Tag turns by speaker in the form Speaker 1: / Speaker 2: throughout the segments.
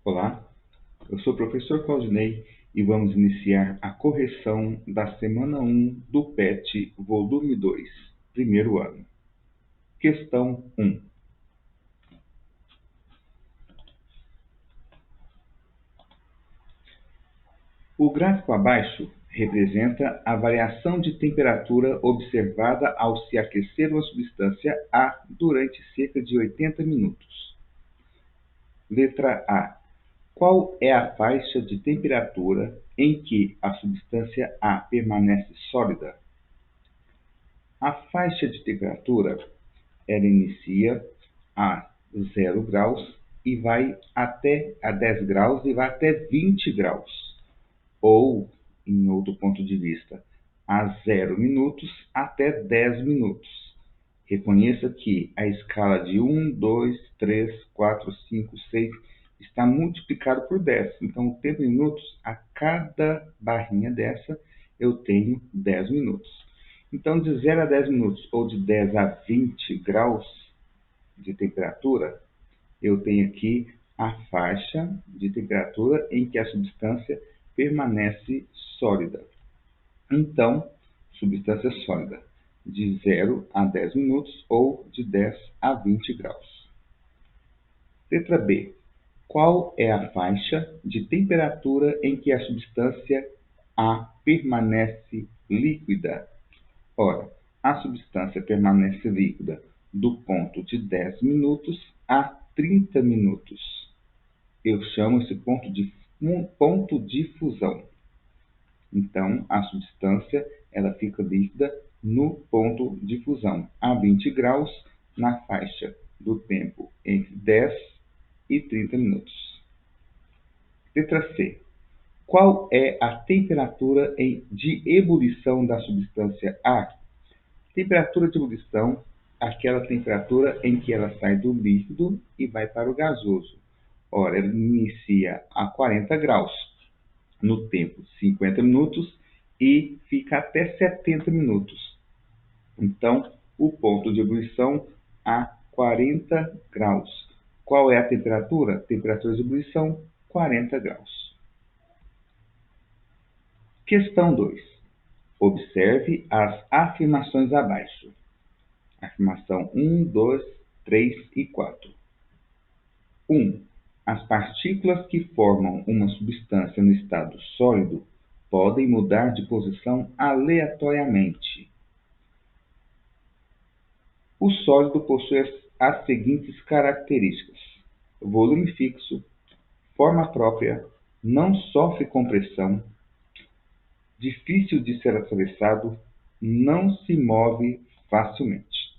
Speaker 1: Olá, eu sou o professor Claudinei e vamos iniciar a correção da semana 1 do PET, volume 2, primeiro ano. Questão 1. O gráfico abaixo representa a variação de temperatura observada ao se aquecer uma substância A durante cerca de 80 minutos. Letra A. Qual é a faixa de temperatura em que a substância A permanece sólida? A faixa de temperatura ela inicia a 0 graus e vai até a 10 graus e vai até 20 graus. Ou, em outro ponto de vista, a 0 minutos até 10 minutos. Reconheça que a escala de 1, 2, 3, 4, 5, 6 está multiplicado por 10. Então, o tempo em minutos, a cada barrinha dessa, eu tenho 10 minutos. Então, de 0 a 10 minutos ou de 10 a 20 graus de temperatura, eu tenho aqui a faixa de temperatura em que a substância permanece sólida. Então, substância sólida, de 0 a 10 minutos ou de 10 a 20 graus. Letra B. Qual é a faixa de temperatura em que a substância A permanece líquida? Ora, a substância permanece líquida do ponto de 10 minutos a 30 minutos. Eu chamo esse ponto de ponto de fusão. Então, a substância ela fica líquida no ponto de fusão, a 20 graus, na faixa do tempo entre 10 e 30 minutos. Letra C. Qual é a temperatura de ebulição da substância A? Temperatura de ebulição, aquela temperatura em que ela sai do líquido e vai para o gasoso. Ora, ela inicia a 40 graus, no tempo 50 minutos e fica até 70 minutos. Então, o ponto de ebulição a 40 graus. Qual é a temperatura? Temperatura de ebulição, 40 graus. Questão 2. Observe as afirmações abaixo. Afirmação 1, 2, 3 e 4. 1. As partículas que formam uma substância no estado sólido podem mudar de posição aleatoriamente. O sólido possui as seguintes características: volume fixo, forma própria, não sofre compressão, difícil de ser atravessado, não se move facilmente.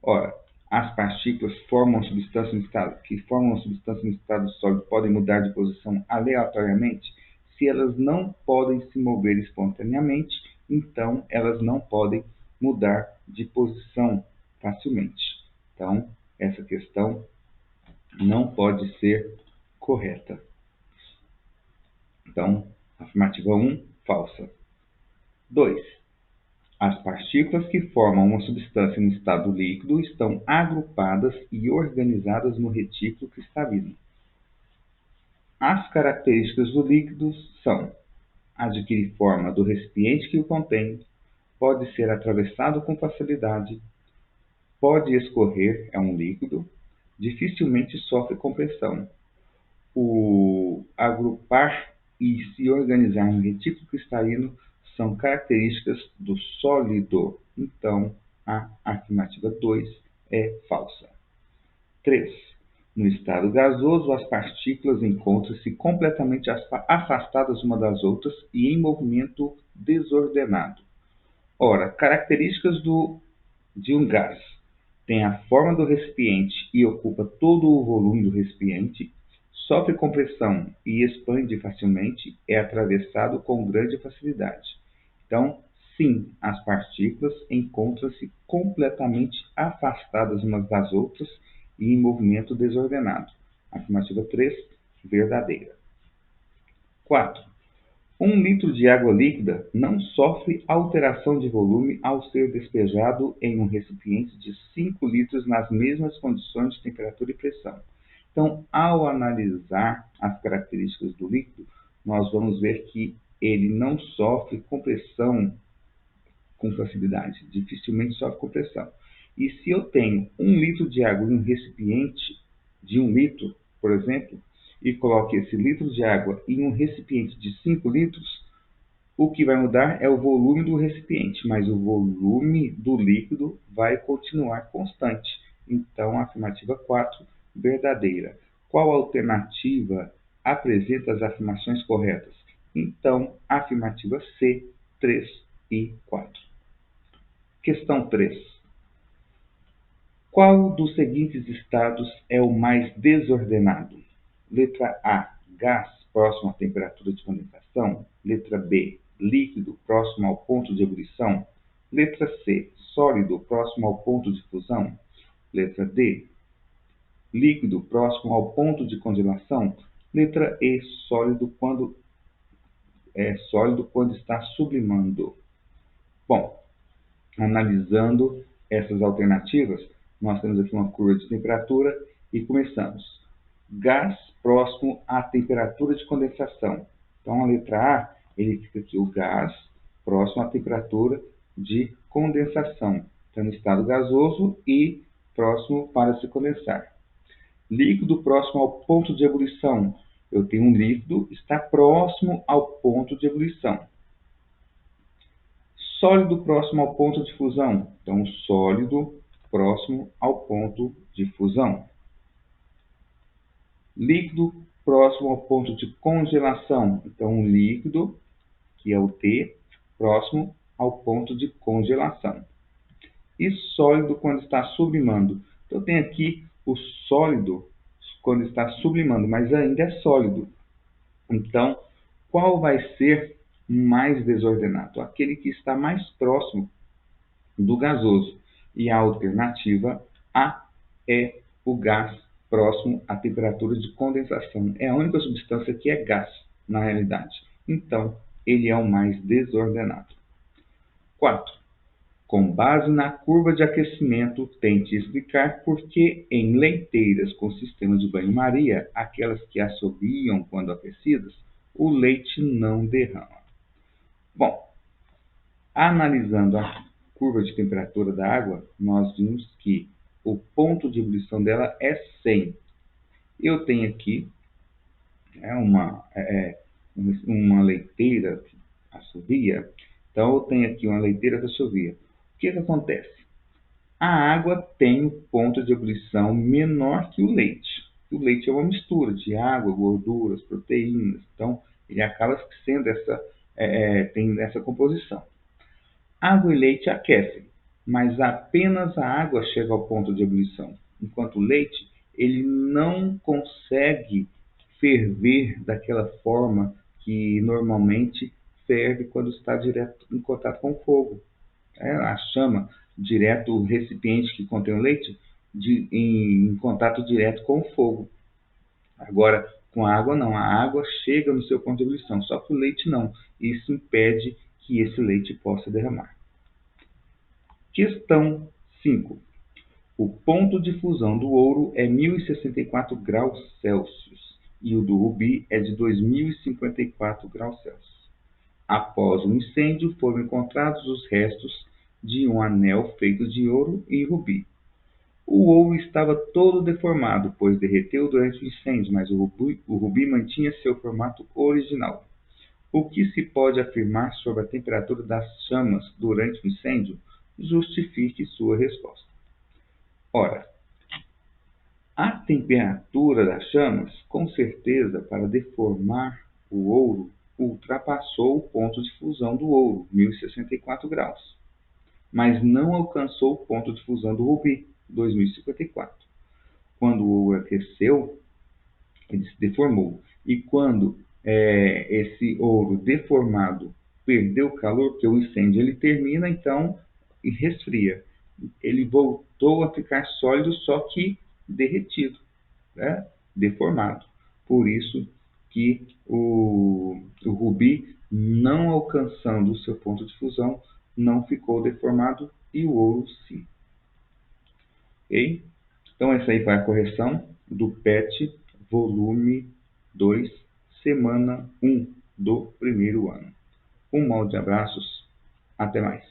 Speaker 1: Ora, as partículas que formam uma substância no estado sólido podem mudar de posição aleatoriamente. Se elas não podem se mover espontaneamente, então elas não podem mudar de posição facilmente. Então, essa questão não pode ser correta. Então, afirmativa 1, falsa. 2. As partículas que formam uma substância no estado líquido estão agrupadas e organizadas no retículo cristalino. As características do líquido são: adquire forma do recipiente que o contém, pode ser atravessado com facilidade, pode escorrer, é um líquido, dificilmente sofre compressão. O agrupar e se organizar no retículo cristalino são características do sólido. Então, a afirmativa 2 é falsa. 3. No estado gasoso, as partículas encontram-se completamente afastadas uma das outras e em movimento desordenado. Ora, características de um gás: tem a forma do recipiente e ocupa todo o volume do recipiente, sofre compressão e expande facilmente, é atravessado com grande facilidade. Então, sim, as partículas encontram-se completamente afastadas umas das outras e em movimento desordenado. Afirmativa 3, verdadeira. 4. 1 litro de água líquida não sofre alteração de volume ao ser despejado em um recipiente de 5 litros nas mesmas condições de temperatura e pressão. Então, ao analisar as características do líquido, nós vamos ver que ele não sofre compressão com facilidade, dificilmente sofre compressão. E se eu tenho 1 litro de água em um recipiente de 1 litro, por exemplo, e coloque esse litro de água em um recipiente de 5 litros, o que vai mudar é o volume do recipiente, mas o volume do líquido vai continuar constante. Então, a afirmativa 4, verdadeira. Qual alternativa apresenta as afirmações corretas? Então, a afirmativa C, 3 e 4. Questão 3. Qual dos seguintes estados é o mais desordenado? Letra A, gás próximo à temperatura de condensação. Letra B, líquido próximo ao ponto de ebulição. Letra C, sólido próximo ao ponto de fusão. Letra D, líquido próximo ao ponto de congelação. Letra E, sólido quando está sublimando. Bom, analisando essas alternativas, nós temos aqui uma curva de temperatura e começamos. Gás próximo à temperatura de condensação. Então, a letra A, ele fica aqui o gás próximo à temperatura de condensação. Está no estado gasoso e próximo para se condensar. Líquido próximo ao ponto de ebulição. Eu tenho um líquido, está próximo ao ponto de ebulição. Sólido próximo ao ponto de fusão. Então, sólido próximo ao ponto de fusão. Líquido próximo ao ponto de congelação. Então, líquido, que é o T, próximo ao ponto de congelação. E sólido quando está sublimando. Então, eu tenho aqui o sólido quando está sublimando, mas ainda é sólido. Então, qual vai ser mais desordenado? Aquele que está mais próximo do gasoso. E a alternativa A é o gás próximo à temperatura de condensação. É a única substância que é gás, na realidade. Então, ele é o mais desordenado. 4. Com base na curva de aquecimento, tente explicar por que em leiteiras com sistema de banho-maria, aquelas que assobiam quando aquecidas, o leite não derrama. Bom, analisando a curva de temperatura da água, nós vimos que o ponto de ebulição dela é 100. Eu tenho aqui uma leiteira que assovia. Então, eu tenho aqui uma leiteira que assovia. O que acontece? A água tem um ponto de ebulição menor que o leite. O leite é uma mistura de água, gorduras, proteínas. Então, ele acaba sendo tem essa composição. Água e leite aquecem, mas apenas a água chega ao ponto de ebulição, enquanto o leite ele não consegue ferver daquela forma que normalmente ferve quando está direto em contato com o fogo. A chama direto, o recipiente que contém o leite, em contato direto com o fogo. Agora, com a água não, a água chega no seu ponto de ebulição, só que o leite não. Isso impede que esse leite possa derramar. Questão 5. O ponto de fusão do ouro é 1064 graus Celsius e o do rubi é de 2054 graus Celsius. Após o incêndio, foram encontrados os restos de um anel feito de ouro e rubi. O ouro estava todo deformado, pois derreteu durante o incêndio, mas o rubi mantinha seu formato original. O que se pode afirmar sobre a temperatura das chamas durante o incêndio? Justifique sua resposta. Ora, a temperatura das chamas, com certeza, para deformar o ouro, ultrapassou o ponto de fusão do ouro, 1064 graus, mas não alcançou o ponto de fusão do rubi, 2054. Quando o ouro aqueceu, ele se deformou. E quando esse ouro deformado perdeu calor, porque o incêndio ele termina, então, e resfria. Ele voltou a ficar sólido, só que derretido, né? Deformado. Por isso que o rubi, não alcançando o seu ponto de fusão, não ficou deformado e o ouro sim. Okay? Então, essa aí vai a correção do PET, volume 2, semana 1 do primeiro ano. Um molde de abraços. Até mais.